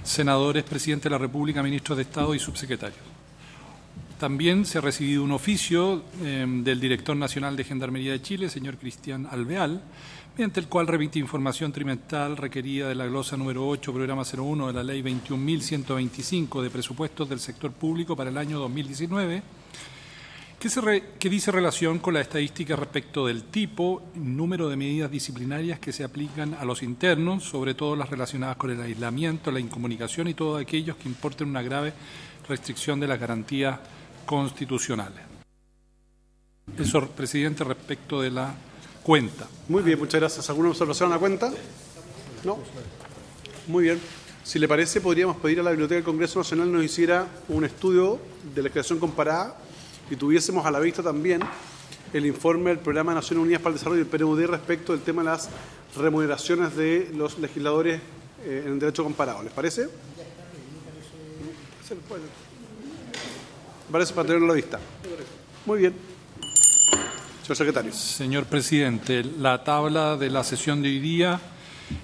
senadores, presidente de la República, ministros de Estado y subsecretarios. También se ha recibido un oficio del director nacional de Gendarmería de Chile, señor Cristian Alvear, mediante el cual remite información trimestral requerida de la glosa número 8, programa 01 de la Ley 21.125 de presupuestos del sector público para el año 2019, que dice relación con la estadística respecto del tipo y número de medidas disciplinarias que se aplican a los internos, sobre todo las relacionadas con el aislamiento, la incomunicación y todos aquellos que importen una grave restricción de las garantías constitucionales. Eso, presidente, respecto de la cuenta. Muy bien, muchas gracias. ¿Alguna observación a la cuenta? No. Muy bien. Si le parece, podríamos pedir a la Biblioteca del Congreso Nacional nos hiciera un estudio de la creación comparada y tuviésemos a la vista también el informe del Programa de Naciones Unidas para el Desarrollo del PNUD respecto del tema de las remuneraciones de los legisladores en el derecho comparado. ¿Les parece? Me parece para tenerlo a la vista. Muy bien. Señor secretario. Señor presidente, la tabla de la sesión de hoy día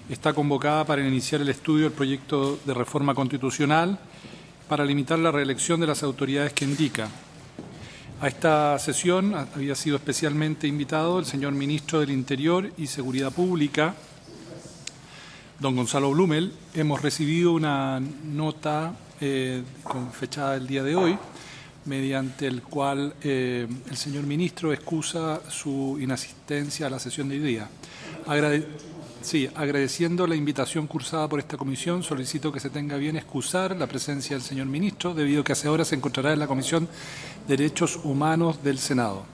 está convocada para iniciar el estudio del proyecto de reforma constitucional para limitar la reelección de las autoridades que indica. A esta sesión había sido especialmente invitado el señor Ministro del Interior y Seguridad Pública, don Gonzalo Blumel. Hemos recibido una nota con fechada el día de hoy, mediante el cual el señor Ministro excusa su inasistencia a la sesión de hoy día. Agradeciendo la invitación cursada por esta comisión, solicito que se tenga bien excusar la presencia del señor Ministro, debido a que hace horas se encontrará en la Comisión de Derechos Humanos del Senado.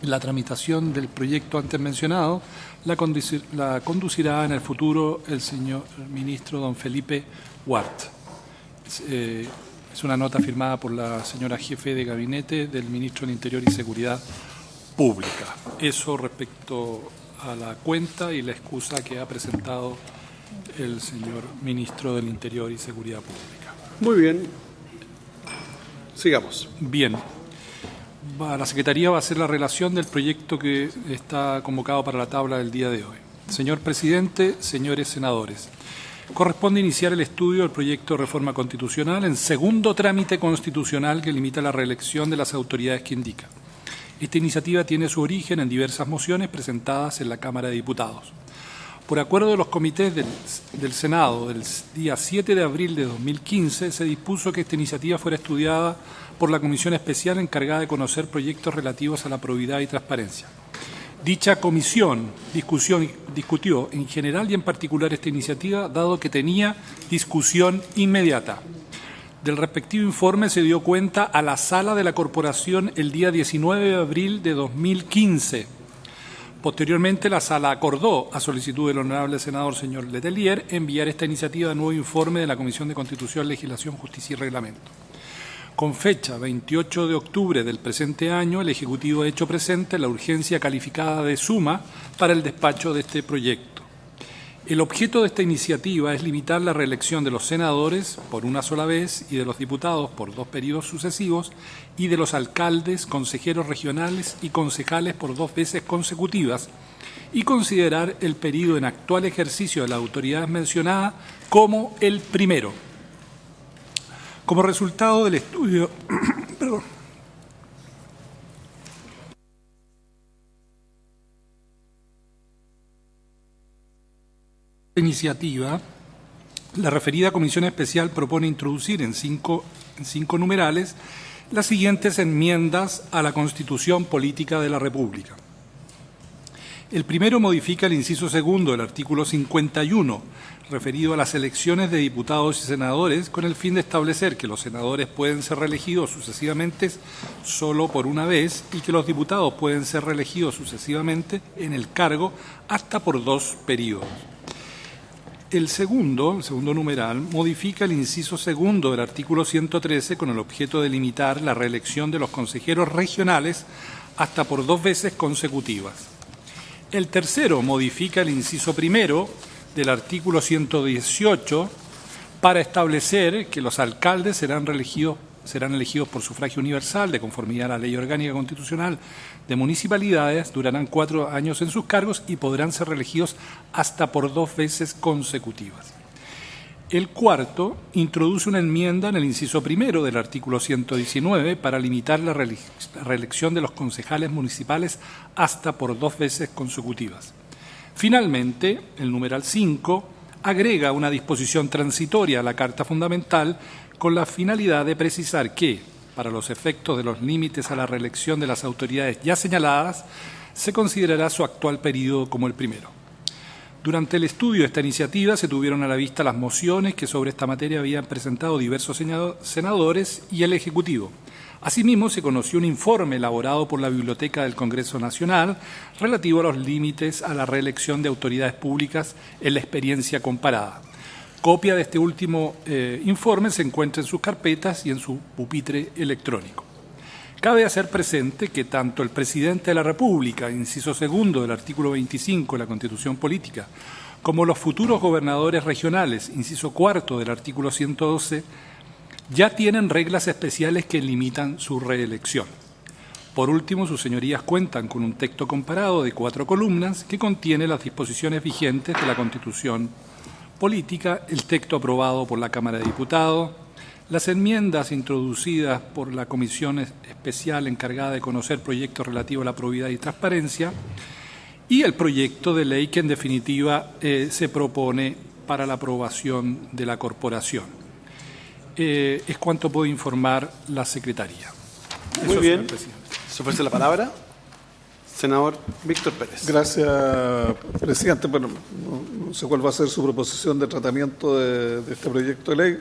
La tramitación del proyecto antes mencionado la conducirá en el futuro el señor Ministro don Felipe Wart. Es una nota firmada por la señora jefe de gabinete del Ministro del Interior y Seguridad Pública. Eso respecto a la cuenta y la excusa que ha presentado el señor Ministro del Interior y Seguridad Pública. Muy bien. Sigamos. Bien. La Secretaría va a hacer la relación del proyecto que está convocado para la tabla del día de hoy. Señor presidente, señores senadores, corresponde iniciar el estudio del proyecto de reforma constitucional en segundo trámite constitucional que limita la reelección de las autoridades que indica. Esta iniciativa tiene su origen en diversas mociones presentadas en la Cámara de Diputados. Por acuerdo de los comités del Senado del día 7 de abril de 2015, se dispuso que esta iniciativa fuera estudiada por la Comisión Especial encargada de conocer proyectos relativos a la probidad y transparencia. Dicha comisión discutió en general y en particular esta iniciativa, dado que tenía discusión inmediata. Del respectivo informe se dio cuenta a la Sala de la Corporación el día 19 de abril de 2015. Posteriormente, la Sala acordó, a solicitud del honorable senador señor Letelier, enviar esta iniciativa a nuevo informe de la Comisión de Constitución, Legislación, Justicia y Reglamento. Con fecha 28 de octubre del presente año, el Ejecutivo ha hecho presente la urgencia calificada de suma para el despacho de este proyecto. El objeto de esta iniciativa es limitar la reelección de los senadores por una sola vez y de los diputados por 2 periodos sucesivos y de los alcaldes, consejeros regionales y concejales por 2 veces consecutivas y considerar el periodo en actual ejercicio de la autoridad mencionada como el primero. Como resultado del estudio, iniciativa, la referida Comisión Especial propone introducir en cinco numerales las siguientes enmiendas a la Constitución Política de la República. El primero modifica el inciso segundo del artículo 51, referido a las elecciones de diputados y senadores, con el fin de establecer que los senadores pueden ser reelegidos sucesivamente solo por una vez y que los diputados pueden ser reelegidos sucesivamente en el cargo hasta por 2 periodos. El segundo numeral, modifica el inciso segundo del artículo 113 con el objeto de limitar la reelección de los consejeros regionales hasta por 2 veces consecutivas. El tercero modifica el inciso primero del artículo 118 para establecer que los alcaldes serán elegidos por sufragio universal de conformidad a la Ley Orgánica Constitucional de Municipalidades, durarán 4 años en sus cargos y podrán ser reelegidos hasta por 2 veces consecutivas. El cuarto introduce una enmienda en el inciso primero del artículo 119 para limitar la reelección de los concejales municipales hasta por 2 veces consecutivas. Finalmente, el numeral 5 agrega una disposición transitoria a la Carta Fundamental con la finalidad de precisar que, para los efectos de los límites a la reelección de las autoridades ya señaladas, se considerará su actual periodo como el primero. Durante el estudio de esta iniciativa se tuvieron a la vista las mociones que sobre esta materia habían presentado diversos senadores y el Ejecutivo. Asimismo, se conoció un informe elaborado por la Biblioteca del Congreso Nacional relativo a los límites a la reelección de autoridades públicas en la experiencia comparada. Copia de este último informe se encuentra en sus carpetas y en su pupitre electrónico. Cabe hacer presente que tanto el presidente de la República, inciso segundo del artículo 25 de la Constitución Política, como los futuros gobernadores regionales, inciso cuarto del artículo 112, ya tienen reglas especiales que limitan su reelección. Por último, sus señorías cuentan con un texto comparado de 4 columnas que contiene las disposiciones vigentes de la Constitución Política, el texto aprobado por la Cámara de Diputados, las enmiendas introducidas por la Comisión Especial encargada de conocer proyectos relativos a la probidad y transparencia y el proyecto de ley que en definitiva se propone para la aprobación de la corporación. Es cuanto puedo informar la Secretaría. Muy bien. Se ofrece la palabra. Senador Víctor Pérez. Gracias, presidente. Bueno, no sé cuál va a ser su proposición de tratamiento de este proyecto de ley.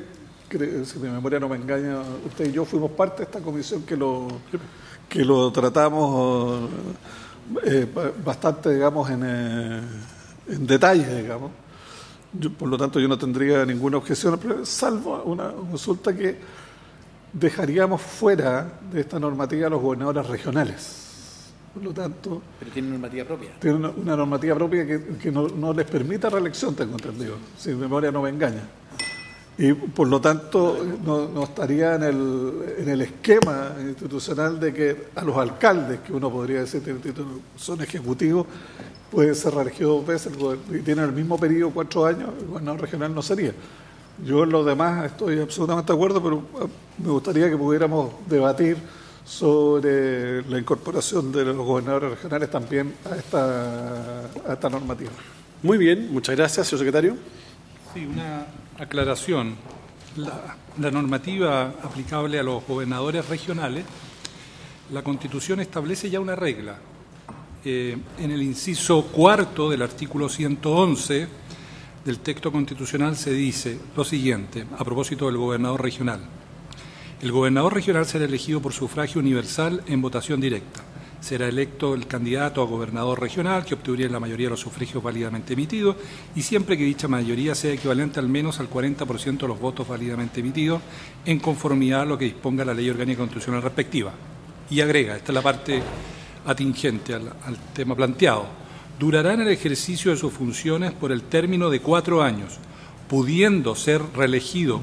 Si mi memoria no me engaña, usted y yo fuimos parte de esta comisión que lo tratamos bastante, digamos, en detalle, digamos. Por lo tanto, yo no tendría ninguna objeción, salvo una consulta que dejaríamos fuera de esta normativa a los gobernadores regionales. Por lo tanto... Pero tiene normativa propia. Tiene una normativa propia que no les permita reelección, tengo entendido, si mi memoria no me engaña. Y por lo tanto no estaría en el esquema institucional de que a los alcaldes, que uno podría decir son ejecutivos, puede ser reelegido 2 veces y tienen el mismo periodo, 4 años, el gobernador regional no sería. Yo en lo demás estoy absolutamente de acuerdo, pero me gustaría que pudiéramos debatir sobre la incorporación de los gobernadores regionales también a esta normativa. Muy bien, muchas gracias, señor secretario. Sí, una aclaración. La normativa aplicable a los gobernadores regionales, la Constitución establece ya una regla. En el inciso cuarto del artículo 111 del texto constitucional se dice lo siguiente, a propósito del gobernador regional. El gobernador regional será elegido por sufragio universal en votación directa. Será electo el candidato a gobernador regional que obtendría la mayoría de los sufragios válidamente emitidos y siempre que dicha mayoría sea equivalente al menos al 40% de los votos válidamente emitidos en conformidad a lo que disponga la ley orgánica constitucional respectiva. Y agrega, esta es la parte atingente al tema planteado, durará en el ejercicio de sus funciones por el término de 4 años, pudiendo ser reelegido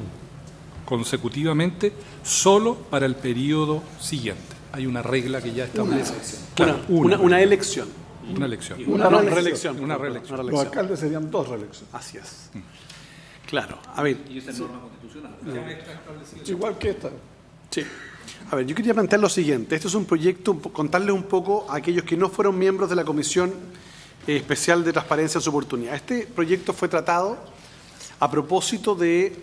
consecutivamente solo para el periodo siguiente. Hay una regla que ya establece. Una elección. Una elección. Una reelección. Una reelección. Los alcaldes serían 2 reelecciones. Así es. Claro. A ver. Y esa es norma constitucional. Igual que esta. Sí. A ver, yo quería plantear lo siguiente. Este es un proyecto, contarles un poco a aquellos que no fueron miembros de la Comisión Especial de Transparencia en su oportunidad. Este proyecto fue tratado a propósito de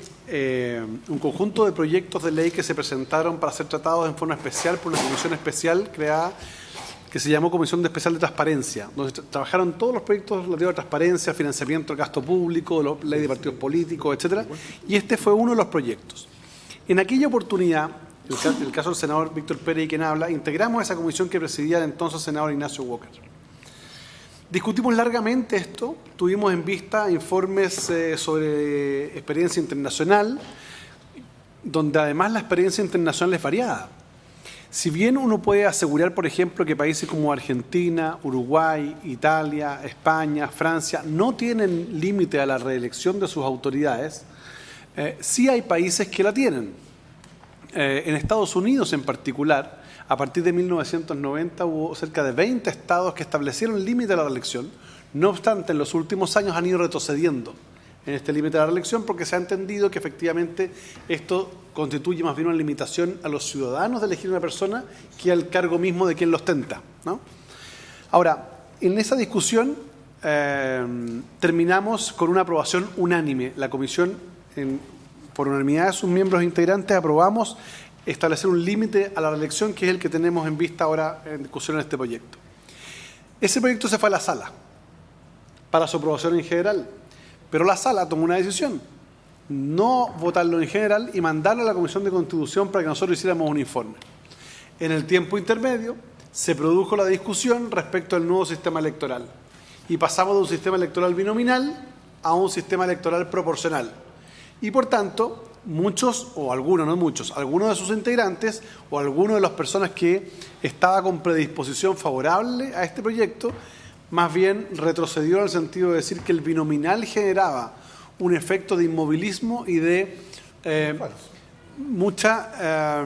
un conjunto de proyectos de ley que se presentaron para ser tratados en forma especial por una comisión especial creada que se llamó Comisión Especial de Transparencia, donde trabajaron todos los proyectos relativos a transparencia, financiamiento del gasto público, ley de partidos políticos, etcétera, y este fue uno de los proyectos. En aquella oportunidad, en el caso del senador Víctor Pérez, quien habla, integramos esa comisión que presidía el entonces senador Ignacio Walker. Discutimos largamente esto, tuvimos en vista informes sobre experiencia internacional, donde además la experiencia internacional es variada. Si bien uno puede asegurar, por ejemplo, que países como Argentina, Uruguay, Italia, España, Francia no tienen límite a la reelección de sus autoridades, sí hay países que la tienen. En Estados Unidos en particular, a partir de 1990 hubo cerca de 20 estados que establecieron límite a la reelección. No obstante, en los últimos años han ido retrocediendo en este límite de la reelección porque se ha entendido que efectivamente esto constituye más bien una limitación a los ciudadanos de elegir una persona que al cargo mismo de quien lo ostenta, ¿no? Ahora, en esa discusión terminamos con una aprobación unánime. La comisión, por unanimidad de sus miembros integrantes, aprobamos establecer un límite a la reelección, que es el que tenemos en vista ahora en discusión en este proyecto. Ese proyecto se fue a la sala para su aprobación en general, pero la sala tomó una decisión: no votarlo en general y mandarlo a la Comisión de Constitución para que nosotros hiciéramos un informe. En el tiempo intermedio se produjo la discusión respecto al nuevo sistema electoral y pasamos de un sistema electoral binominal a un sistema electoral proporcional. Y por tanto, muchos, o algunos, no muchos, algunos de sus integrantes o algunos de las personas que estaba con predisposición favorable a este proyecto, más bien retrocedió en el sentido de decir que el binominal generaba un efecto de inmovilismo y de mucha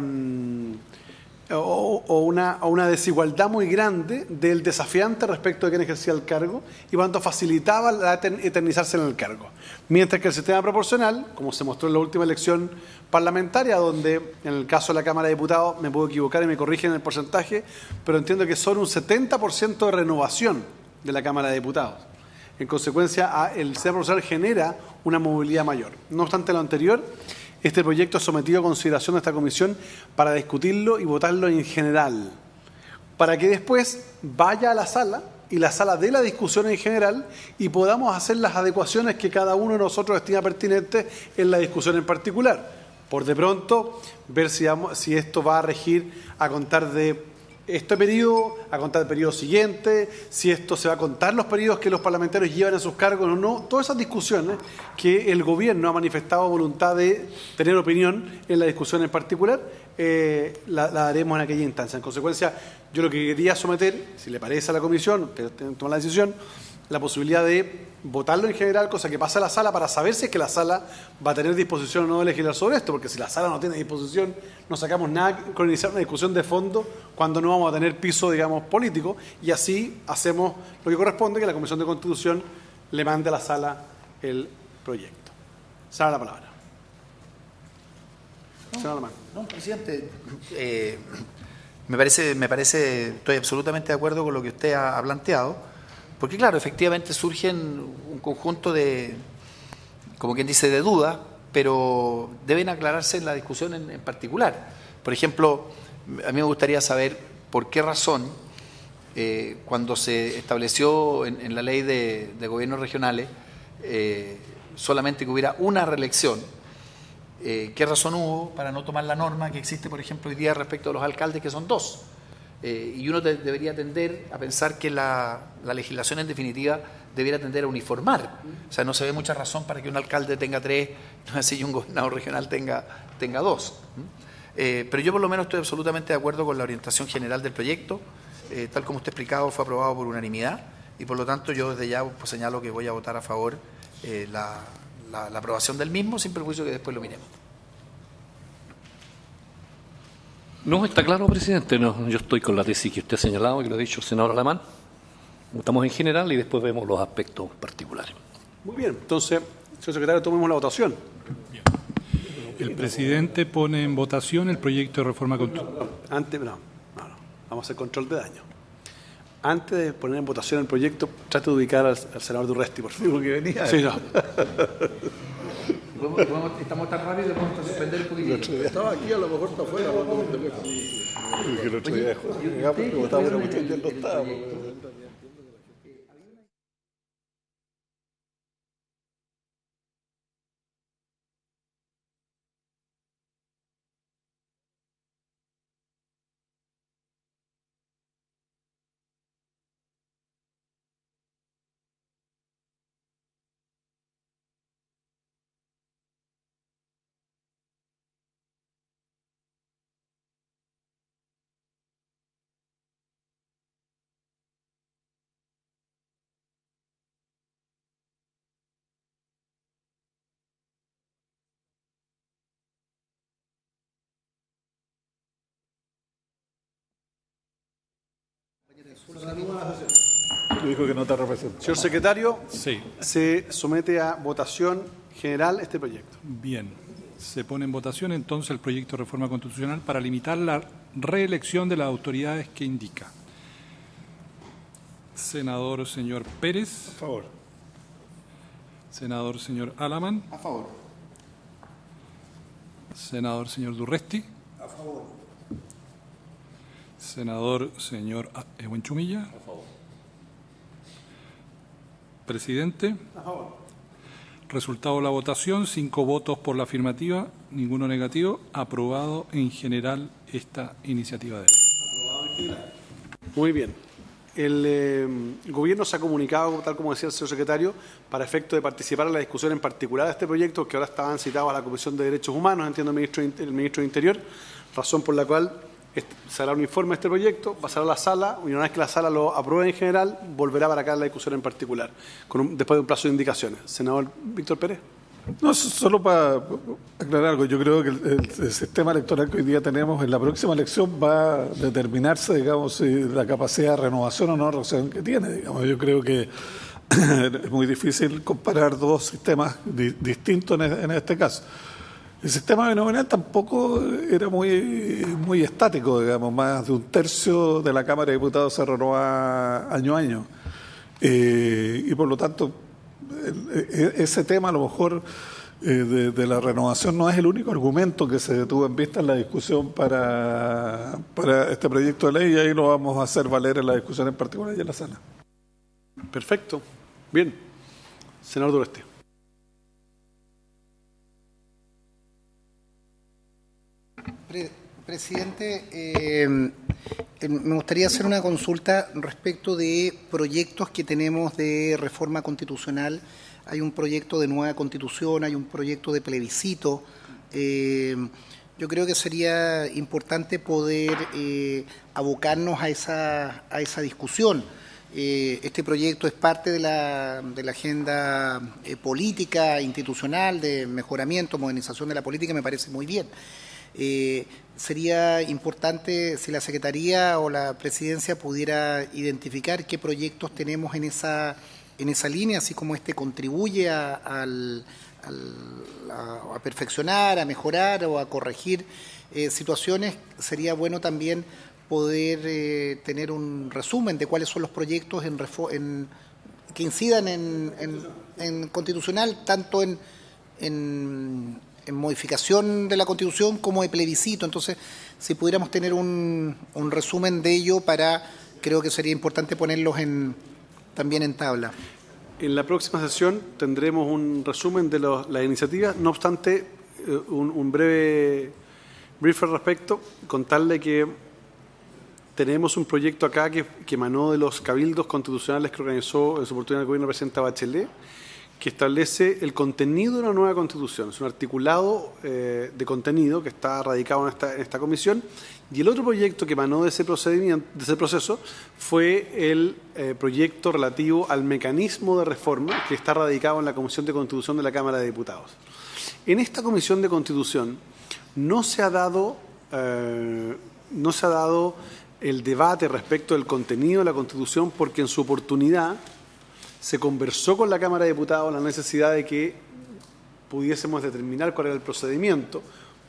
una desigualdad muy grande del desafiante respecto de quien ejercía el cargo y cuanto facilitaba eternizarse en el cargo. Mientras que el sistema proporcional, como se mostró en la última elección parlamentaria, donde en el caso de la Cámara de Diputados, me puedo equivocar y me corrigen el porcentaje, pero entiendo que son un 70% de renovación de la Cámara de Diputados. En consecuencia, el sistema proporcional genera una movilidad mayor. No obstante lo anterior, este proyecto es sometido a consideración de esta comisión para discutirlo y votarlo en general, para que después vaya a la sala y la sala dé la discusión en general y podamos hacer las adecuaciones que cada uno de nosotros estima pertinentes en la discusión en particular. Por de pronto, ver si esto va a regir a contar de este periodo, a contar del periodo siguiente, si esto se va a contar los periodos que los parlamentarios llevan en sus cargos o no. Todas esas discusiones que el gobierno ha manifestado voluntad de tener opinión en la discusión en particular, la haremos en aquella instancia. En consecuencia, yo lo que quería someter, si le parece a la comisión, pero tomar la decisión, la posibilidad de votarlo en general, cosa que pase a la sala para saber si es que la sala va a tener disposición o no de legislar sobre esto, porque si la sala no tiene disposición, no sacamos nada con iniciar una discusión de fondo cuando no vamos a tener piso, digamos, político, y así hacemos lo que corresponde, que la Comisión de Constitución le mande a la sala el proyecto. Sala la palabra. No, presidente, me parece, estoy absolutamente de acuerdo con lo que usted ha planteado. Porque claro, efectivamente surgen un conjunto de, como quien dice, de dudas, pero deben aclararse en la discusión en particular. Por ejemplo, a mí me gustaría saber por qué razón, cuando se estableció en la ley de gobiernos regionales, solamente que hubiera una reelección, ¿qué razón hubo para no tomar la norma que existe, por ejemplo, hoy día respecto a los alcaldes, que son dos? Y uno debería tender a pensar que la legislación en definitiva debiera tender a uniformar. O sea, no se ve mucha razón para que un alcalde tenga 3, no así, y un gobernador regional tenga 2. Pero yo por lo menos estoy absolutamente de acuerdo con la orientación general del proyecto. Tal como usted ha explicado, fue aprobado por unanimidad y por lo tanto yo desde ya pues, señalo que voy a votar a favor la aprobación del mismo, sin perjuicio que después lo miremos. No, está claro, presidente. No, yo estoy con la tesis que usted ha señalado y que lo ha dicho el senador Alamán. Votamos en general y después vemos los aspectos particulares. Muy bien, entonces, señor secretario, tomemos la votación. El presidente pone en votación el proyecto de reforma constitucional. No. Vamos a hacer control de daño. Antes de poner en votación el proyecto, trate de ubicar al senador Durresti, por favor. Que venía. Sí, no. Estamos tan rápidos que podemos suspender un poquitito. Estaba aquí, a lo mejor está afuera. Que el otro día dejó. Porque votaba una cuestión y él no estaba. Dijo que no te representa. Señor secretario, Sí. se somete a votación general este proyecto. Bien. Se pone en votación entonces el proyecto de reforma constitucional para limitar la reelección de las autoridades que indica. Senador señor Pérez. Por favor. Senador señor Alamán. A favor. Senador señor Durresti. A favor. Senador señor Buenchumilla. A favor. Presidente. A favor. Resultado de la votación, 5 votos por la afirmativa, ninguno negativo. Aprobado en general esta iniciativa de ley. Muy bien. El gobierno se ha comunicado, tal como decía el señor secretario, para efecto de participar en la discusión en particular de este proyecto, que ahora estaban citados a la Comisión de Derechos Humanos, entiendo el ministro de Interior, razón por la cual se hará un informe de este proyecto, pasará a la sala, y una vez que la sala lo apruebe en general, volverá para acá la discusión en particular, después de un plazo de indicaciones. Senador Víctor Pérez. No, solo para aclarar algo, yo creo que el sistema electoral que hoy día tenemos en la próxima elección va a determinarse, digamos, si la capacidad de renovación o no renovación que tiene. Digamos, yo creo que es muy difícil comparar dos sistemas distintos en este caso. El sistema binominal tampoco era muy estático, digamos, más de 1/3 de la Cámara de Diputados se renovaba año a año. Y por lo tanto, ese tema a lo mejor de la renovación no es el único argumento que se tuvo en vista en la discusión para este proyecto de ley, y ahí lo vamos a hacer valer en la discusión en particular y en la sala. Perfecto. Bien. Senador Durresti. Presidente, me gustaría hacer una consulta respecto de proyectos que tenemos de reforma constitucional. Hay un proyecto de nueva constitución, hay un proyecto de plebiscito. Yo creo que sería importante poder abocarnos a esa discusión. Este proyecto es parte de la agenda política, institucional, de mejoramiento, modernización de la política, me parece muy bien. Sería importante si la Secretaría o la Presidencia pudiera identificar qué proyectos tenemos en esa línea, así como este contribuye a perfeccionar, a mejorar o a corregir situaciones. Sería bueno también poder tener un resumen de cuáles son los proyectos que incidan en constitucional, tanto en modificación de la Constitución como de plebiscito. Entonces, si pudiéramos tener un resumen de ello, creo que sería importante ponerlos también en tabla. En la próxima sesión tendremos un resumen de las iniciativas, no obstante, un breve brief al respecto, contarle que tenemos un proyecto acá que emanó de los cabildos constitucionales que organizó en su oportunidad el gobierno de la presidenta Bachelet, que establece el contenido de una nueva Constitución. Es un articulado de contenido que está radicado en esta comisión, y el otro proyecto que emanó de ese proceso fue el proyecto relativo al mecanismo de reforma que está radicado en la Comisión de Constitución de la Cámara de Diputados. En esta Comisión de Constitución no se ha dado el debate respecto del contenido de la Constitución, porque en su oportunidad se conversó con la Cámara de Diputados la necesidad de que pudiésemos determinar cuál era el procedimiento,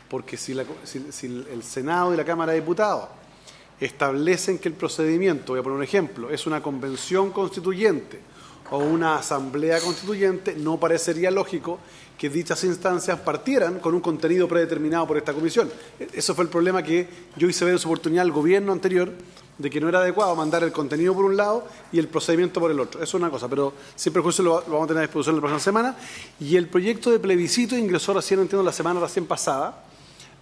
porque si el Senado y la Cámara de Diputados establecen que el procedimiento, voy a poner un ejemplo, es una convención constituyente o una asamblea constituyente, no parecería lógico que dichas instancias partieran con un contenido predeterminado por esta comisión. Eso fue el problema que yo hice ver en su oportunidad al gobierno anterior, de que no era adecuado mandar el contenido por un lado y el procedimiento por el otro. Eso es una cosa, pero sin perjuicio lo vamos a tener a disposición la próxima semana. Y el proyecto de plebiscito ingresó recién, entiendo, la semana recién pasada,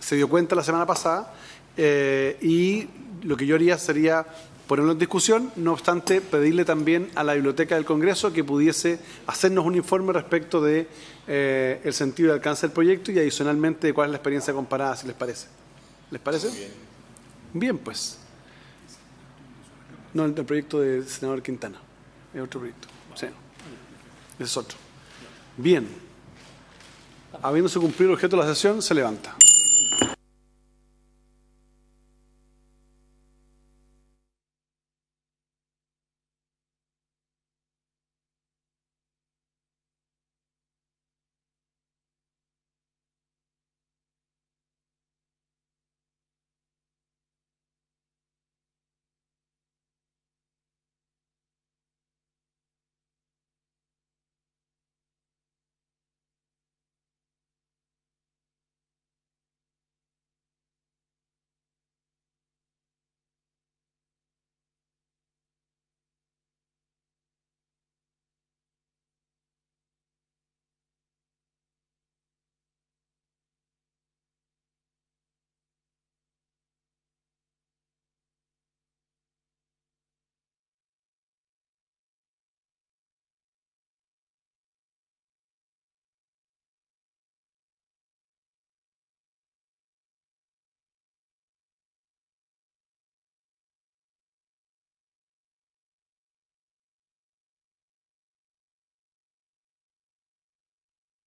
se dio cuenta la semana pasada, y lo que yo haría sería ponerlo en discusión, no obstante pedirle también a la Biblioteca del Congreso que pudiese hacernos un informe respecto de el sentido y alcance del proyecto, y adicionalmente de cuál es la experiencia comparada, si les parece. ¿Les parece? Bien, pues. No, el proyecto del senador Quintana. Es otro proyecto. Sí. Ese es otro. Bien. Habiéndose cumplido el objeto de la sesión, se levanta.